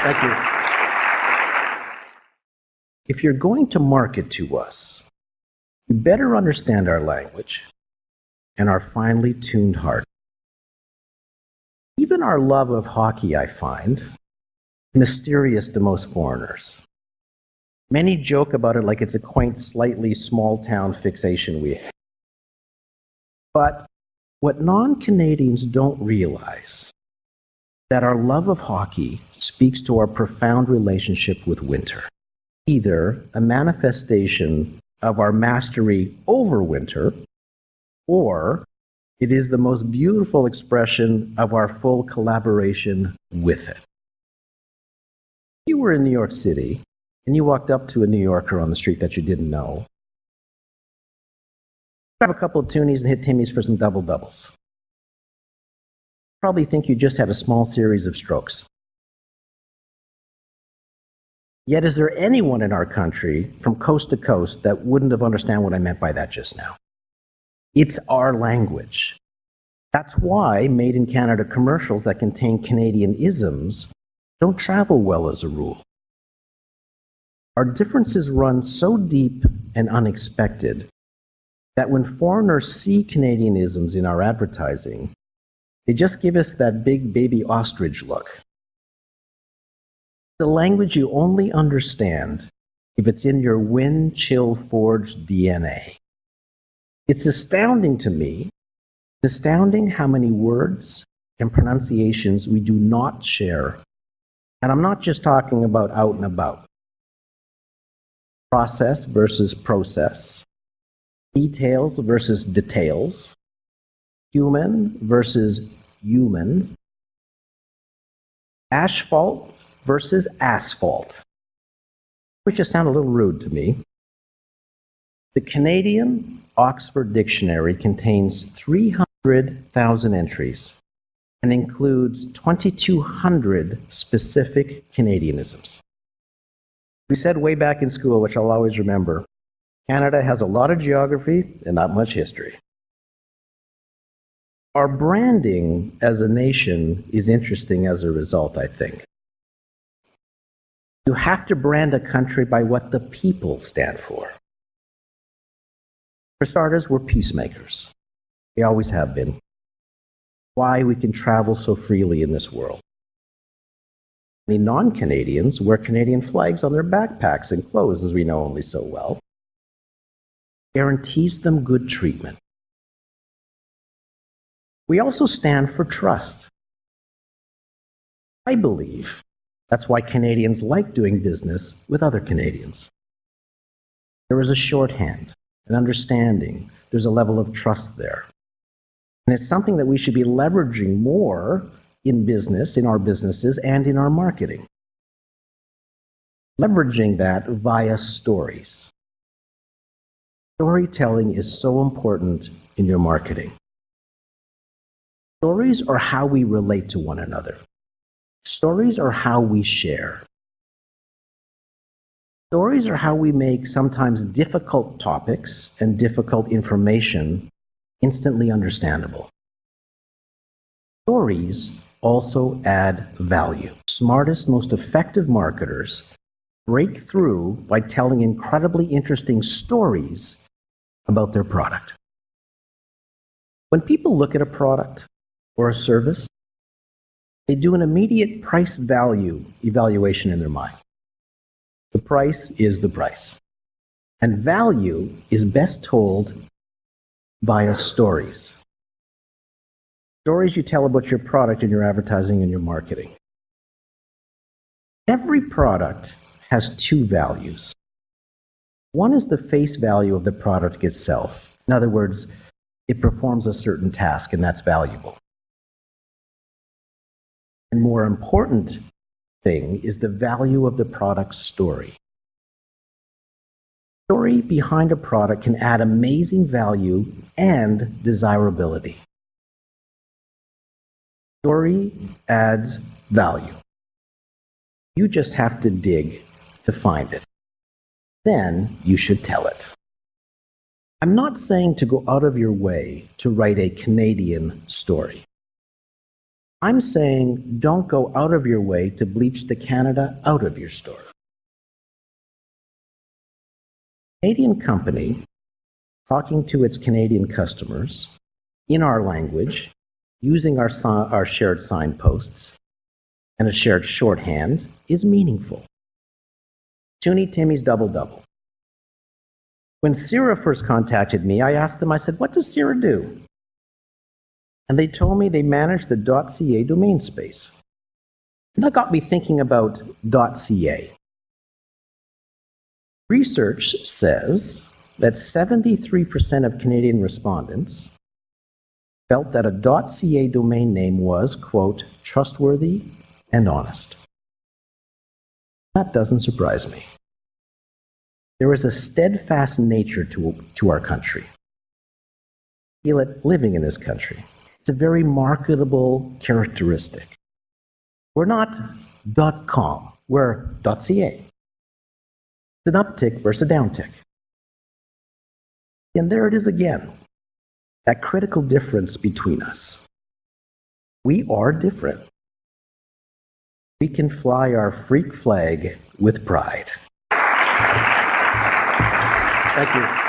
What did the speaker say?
Thank you. If you're going to market to us, you better understand our language and our finely tuned heart. Even our love of hockey, I find, mysterious to most foreigners. Many joke about it like it's a quaint, slightly small-town fixation we have. But what non-Canadians don't realize that our love of hockey speaks to our profound relationship with winter, either a manifestation of our mastery over winter, or it is the most beautiful expression of our full collaboration with it. If you were in New York City and you walked up to a New Yorker on the street that you didn't know, grab a couple of toonies and hit Timmy's for some double-doubles. Probably think you just had a small series of strokes. Yet is there anyone in our country from coast to coast that wouldn't have understood what I meant by that just now? It's our language. That's why Made in Canada commercials that contain Canadian isms don't travel well as a rule. Our differences run so deep and unexpected that when foreigners see Canadianisms in our advertising, they just give us that big baby ostrich look. The language you only understand if it's in your wind chill forged DNA. It's astounding to me, it's astounding how many words and pronunciations we do not share. And I'm not just talking about out and about. Process versus process. Details versus details. Human versus human. Asphalt versus asphalt, which just sound a little rude to me. The Canadian Oxford Dictionary contains 300,000 entries and includes 2,200 specific Canadianisms. We said way back in school, which I'll always remember, Canada has a lot of geography and not much history. Our branding as a nation is interesting as a result, I think. You have to brand a country by what the people stand for. For starters, we're peacemakers. We always have been. Why we can travel so freely in this world. Many non-Canadians wear Canadian flags on their backpacks and clothes, as we know only so well. Guarantees them good treatment. We also stand for trust. I believe that's why Canadians like doing business with other Canadians. There is a shorthand, an understanding. There's a level of trust there. And it's something that we should be leveraging more in business, in our businesses, and in our marketing. Leveraging that via stories. Storytelling is so important in your marketing. Stories are how we relate to one another. Stories are how we share. Stories are how we make sometimes difficult topics and difficult information instantly understandable. Stories also add value. Smartest, most effective marketers break through by telling incredibly interesting stories about their product. When people look at a product or a service, they do an immediate price-value evaluation in their mind. The price is the price. And value is best told via stories. Stories you tell about your product in your advertising and your marketing. Every product has two values. One is the face value of the product itself. In other words, it performs a certain task and that's valuable. And more important thing is the value of the product's story. Story behind a product can add amazing value and desirability. Story adds value. You just have to dig to find it. Then you should tell it. I'm not saying to go out of your way to write a Canadian story. I'm saying don't go out of your way to bleach the Canada out of your store. Canadian company talking to its Canadian customers in our language, using our shared signposts and a shared shorthand is meaningful. Toonie Timmy's double-double. When CIRA first contacted me, I asked them, I said, what does CIRA do? And they told me they manage the .ca domain space. And that got me thinking about .ca. Research says that 73% of Canadian respondents felt that a .ca domain name was, quote, trustworthy and honest. That doesn't surprise me. There is a steadfast nature to our country. I feel it living in this country. It's a very marketable characteristic. We're not .com, we're .ca. It's an uptick versus a downtick. And there it is again, that critical difference between us. We are different. We can fly our freak flag with pride. Thank you.